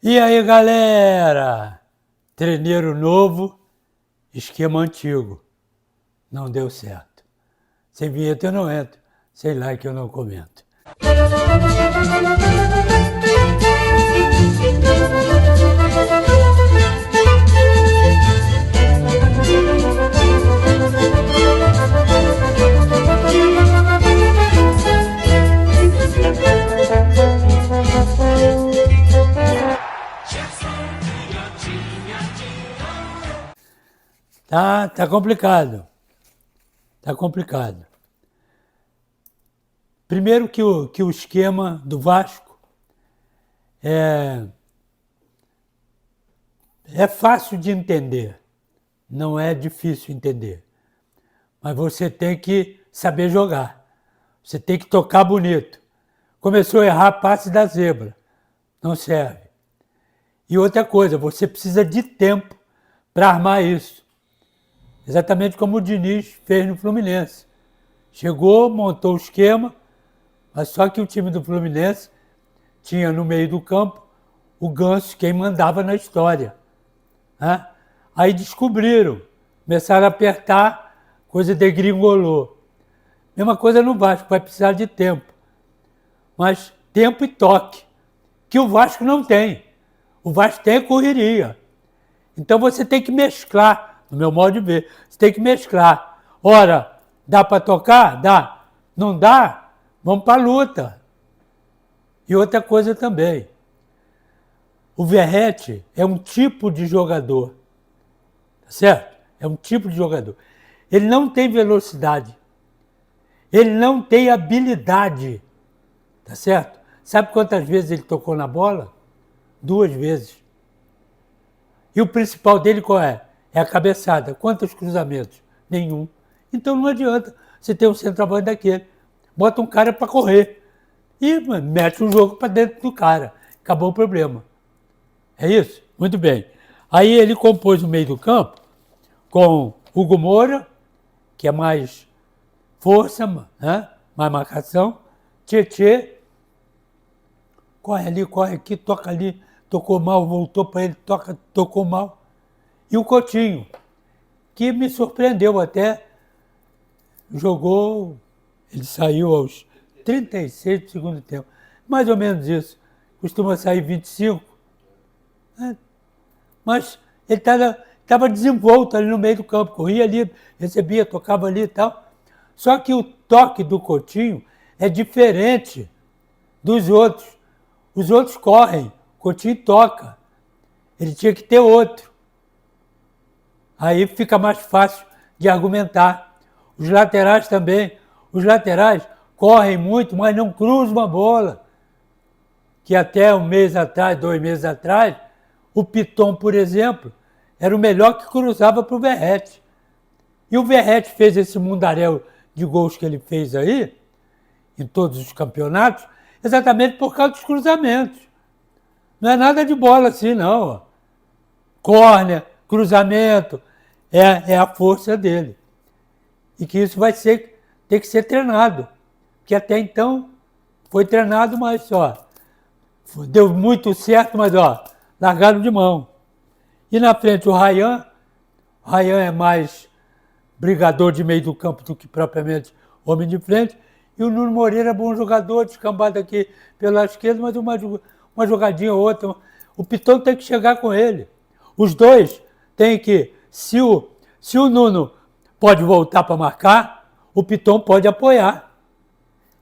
E aí, galera? Treineiro novo, esquema antigo. Não deu certo. Sem vinheta eu não entro, sem like eu não comento. Tá complicado. Tá complicado. Primeiro que o esquema do Vasco é fácil de entender, não é difícil entender. Mas você tem que saber jogar, você tem que tocar bonito. Começou a errar passe da zebra, não serve. E outra coisa, você precisa de tempo para armar isso. Exatamente como o Diniz fez no Fluminense. Chegou, montou o esquema, mas só que o time do Fluminense tinha no meio do campo o Ganso, quem mandava na história. Né? Aí descobriram, começaram a apertar, coisa degringolou. Mesma coisa no Vasco, vai precisar de tempo. Mas tempo e toque, que o Vasco não tem. O Vasco tem a correria. Então você tem que mesclar, no meu modo de ver, você tem que mesclar. Ora, dá para tocar? Dá. Não dá? Vamos para a luta. E outra coisa também, o Verratti é um tipo de jogador, tá certo? É um tipo de jogador. Ele não tem velocidade, ele não tem habilidade, tá certo? Sabe quantas vezes ele tocou na bola? 2 vezes. E o principal dele qual é? É a cabeçada. Quantos cruzamentos? Nenhum. Então não adianta você ter um centroavante daquele. Bota um cara para correr e mete o jogo para dentro do cara. Acabou o problema. É isso? Muito bem. Aí ele compôs o meio do campo com Hugo Moura, que é mais força, né? Mais marcação. Tietê, corre ali, corre aqui, toca ali, tocou mal, voltou para ele, tocou mal. E o Coutinho, que me surpreendeu até, jogou, ele saiu aos 36 do segundo tempo, mais ou menos isso, costuma sair 25, né? Mas ele estava desenvolto ali no meio do campo, corria ali, recebia, tocava ali e tal, só que o toque do Coutinho é diferente dos outros. Os outros correm, o Coutinho toca, ele tinha que ter outro. Aí fica mais fácil de argumentar. Os laterais também. Os laterais correm muito, mas não cruzam a bola. Que até 1 mês atrás, 2 meses atrás, o Piton, por exemplo, era o melhor que cruzava para o Verratti. E o Verratti fez esse mundaréu de gols que ele fez aí, em todos os campeonatos, exatamente por causa dos cruzamentos. Não é nada de bola assim, não. Córner, cruzamento, é a força dele. E que isso tem que ser treinado. Que até então foi treinado, mas deu muito certo, mas largaram de mão. E na frente o Ryan é mais brigador de meio do campo do que propriamente homem de frente. E o Nuno Moreira é bom jogador, descambado aqui pela esquerda, mas uma jogadinha ou outra. O Piton tem que chegar com ele. Os dois têm que, se o Nuno pode voltar para marcar, o Piton pode apoiar.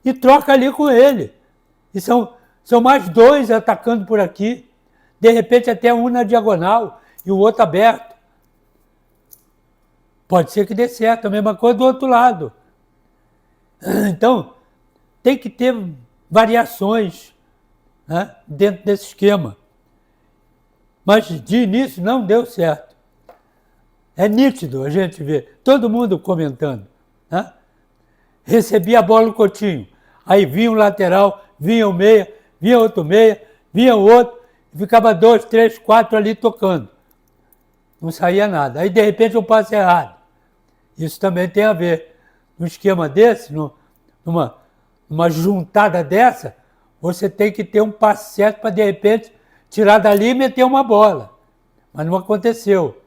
E troca ali com ele. E são mais 2 atacando por aqui. De repente até um na diagonal e o outro aberto. Pode ser que dê certo, a mesma coisa do outro lado. Então, tem que ter variações, né, dentro desse esquema. Mas de início não deu certo. É nítido a gente ver, todo mundo comentando. Né? Recebia a bola no Coutinho, aí vinha o lateral, vinha o meia, vinha outro meia, vinha o outro, e ficava 2, 3, 4 ali tocando. Não saía nada. Aí de repente um passe errado. Isso também tem a ver. Num esquema desse, numa juntada dessa, você tem que ter um passe certo para de repente tirar dali e meter uma bola. Mas não aconteceu.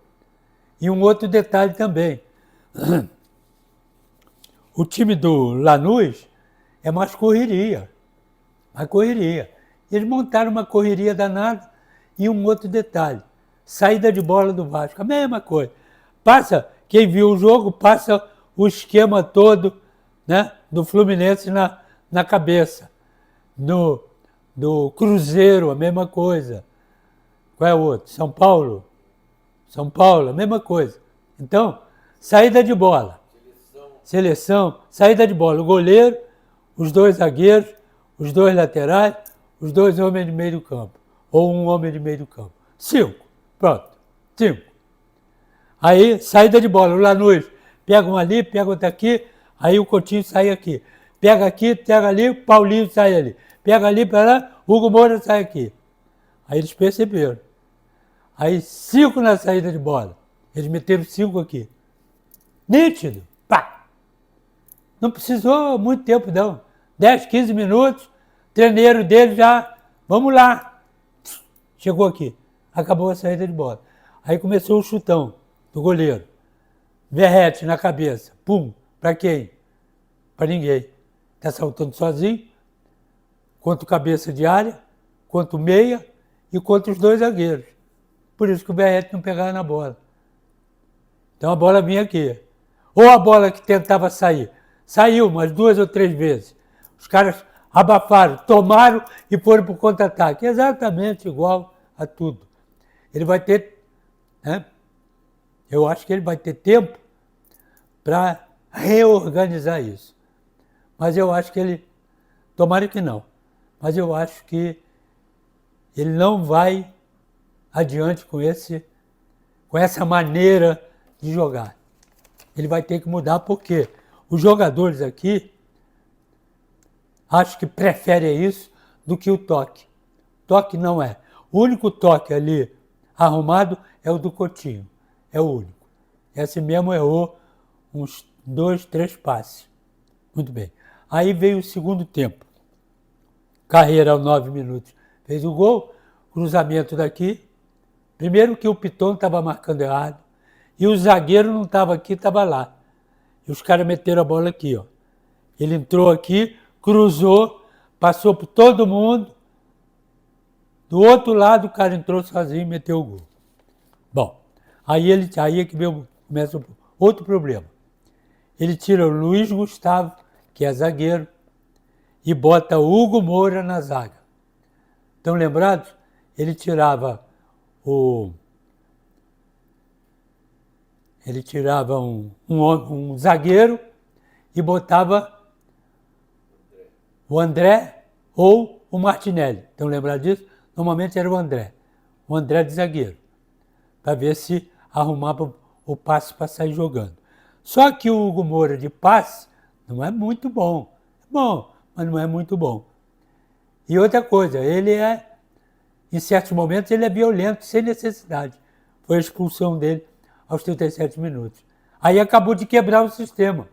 E um outro detalhe também. O time do Lanús é mais correria. Mais correria. Eles montaram uma correria danada e um outro detalhe. Saída de bola do Vasco, a mesma coisa. Passa, quem viu o jogo, passa o esquema todo, né, do Fluminense na cabeça. Do Cruzeiro, a mesma coisa. Qual é o outro? São Paulo. São Paulo, a mesma coisa. Então, saída de bola. Seleção, saída de bola. O goleiro, os dois zagueiros, os dois laterais, os dois homens de meio do campo. Ou um homem de meio do campo. 5. Pronto. 5. Aí, saída de bola. O Lanús pega um ali, pega outro aqui, aí o Coutinho sai aqui. Pega aqui, pega ali, o Paulinho sai ali. Pega ali, para lá, Hugo Moura sai aqui. Aí eles perceberam. Aí 5 na saída de bola. Eles meteram 5 aqui. Nítido. Pá! Não precisou muito tempo, não. 10, 15 minutos, treineiro dele já, vamos lá. Chegou aqui. Acabou a saída de bola. Aí começou o chutão do goleiro. Verrete na cabeça. Pum. Pra quem? Pra ninguém. Tá saltando sozinho. Contra o cabeça de área, contra o meia e contra os dois zagueiros. Por isso que o Verrete não pegava na bola. Então a bola vinha aqui. Ou a bola que tentava sair. Saiu umas 2 ou 3 vezes. Os caras abafaram, tomaram e foram para o contra-ataque. Exatamente igual a tudo. Ele vai ter, né? Eu acho que ele vai ter tempo para reorganizar isso. Mas eu acho que ele, tomara que não, mas eu acho que ele não vai adiante com essa maneira de jogar. Ele vai ter que mudar porque os jogadores aqui acho que preferem isso do que o toque. Toque não é. O único toque ali arrumado é o do Coutinho. É o único. Esse mesmo errou uns 2, 3 passes. Muito bem. Aí veio o segundo tempo. Carreira aos 9 minutos. Fez o gol, cruzamento daqui. Primeiro que o Piton estava marcando errado. E o zagueiro não estava aqui, estava lá. E os caras meteram a bola aqui, ó. Ele entrou aqui, cruzou, passou por todo mundo. Do outro lado, o cara entrou sozinho e meteu o gol. Bom, aí é que começa outro problema. Ele tira o Luiz Gustavo, que é zagueiro, e bota o Hugo Moura na zaga. Estão lembrados? Ele tirava um zagueiro e botava o André ou o Martinelli. Estão lembrados disso? Normalmente era o André de zagueiro, para ver se arrumava o passe para sair jogando. Só que o Hugo Moura de passe não é muito bom. É bom, mas não é muito bom. E outra coisa, em certos momentos, ele é violento, sem necessidade. Foi a expulsão dele aos 37 minutos. Aí acabou de quebrar o sistema,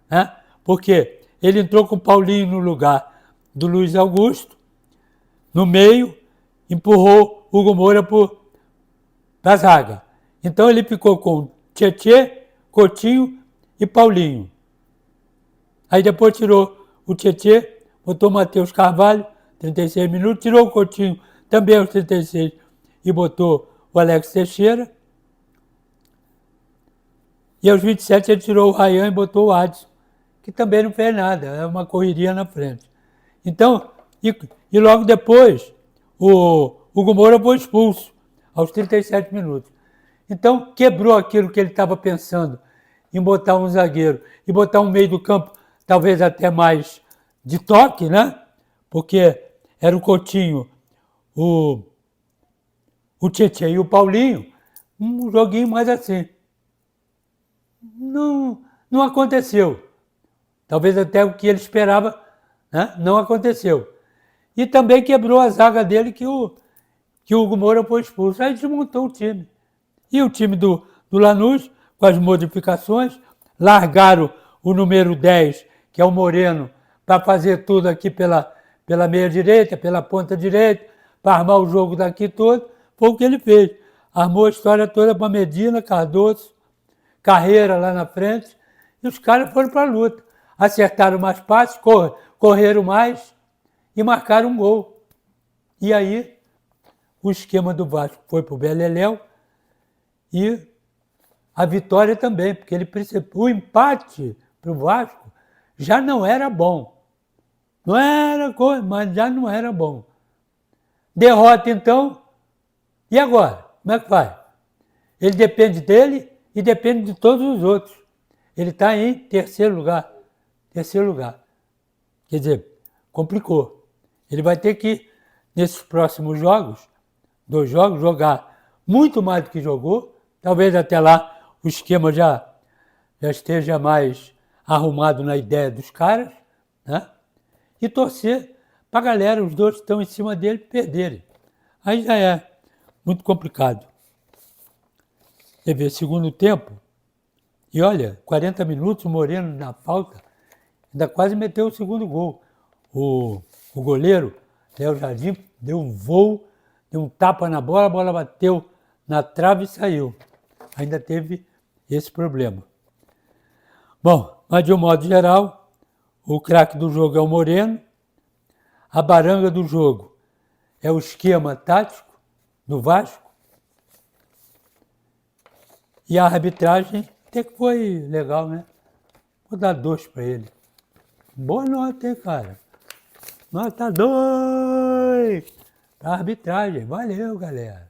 né? Porque ele entrou com o Paulinho no lugar do Luiz Augusto, no meio, empurrou o Hugo Moura para a zaga. Então ele ficou com Tietê, Coutinho e Paulinho. Aí depois tirou o Tietê, botou o Matheus Carvalho, 36 minutos, tirou o Coutinho também aos 36 e botou o Alex Teixeira. E aos 27 ele tirou o Ryan e botou o Adson, que também não fez nada, é uma correria na frente. Então, e logo depois, o Hugo Moura foi expulso, aos 37 minutos. Então, quebrou aquilo que ele estava pensando, em botar um zagueiro e botar um meio do campo, talvez até mais de toque, né? Porque era o Coutinho, o Tietê e o Paulinho, um joguinho mais assim. Não aconteceu. Talvez até o que ele esperava, né? Não aconteceu. E também quebrou a zaga dele que o Hugo Moura foi expulso. Aí desmontou o time. E o time do Lanús, com as modificações, largaram o número 10, que é o Moreno, para fazer tudo aqui pela meia direita, pela ponta direita, para armar o jogo daqui todo, foi o que ele fez. Armou a história toda para Medina, Cardoso, Carreira lá na frente, e os caras foram para a luta. Acertaram mais passes, correram mais e marcaram um gol. E aí, o esquema do Vasco foi para o Beleléu e a vitória também, porque o empate para o Vasco já não era bom. Não era coisa, mas já não era bom. Derrota, então, e agora? Como é que vai? Ele depende dele e depende de todos os outros. Ele está em terceiro lugar. Terceiro lugar. Quer dizer, complicou. Ele vai ter que, nesses próximos jogos, 2 jogos, jogar muito mais do que jogou. Talvez até lá o esquema já esteja mais arrumado na ideia dos caras, né? E torcer para a galera, os dois que estão em cima dele, perderem. Aí já é muito complicado. Você vê, segundo tempo, e olha, 40 minutos, o Moreno na falta, ainda quase meteu o segundo gol. O goleiro, Léo Jardim, deu um voo, deu um tapa na bola, a bola bateu na trave e saiu. Ainda teve esse problema. Bom, mas de um modo geral, o craque do jogo é o Moreno, a baranga do jogo é o esquema tático do Vasco, e a arbitragem até que foi legal, né? Vou dar 2 para ele. Boa nota, hein, cara? Nota 2 para a arbitragem. Valeu, galera.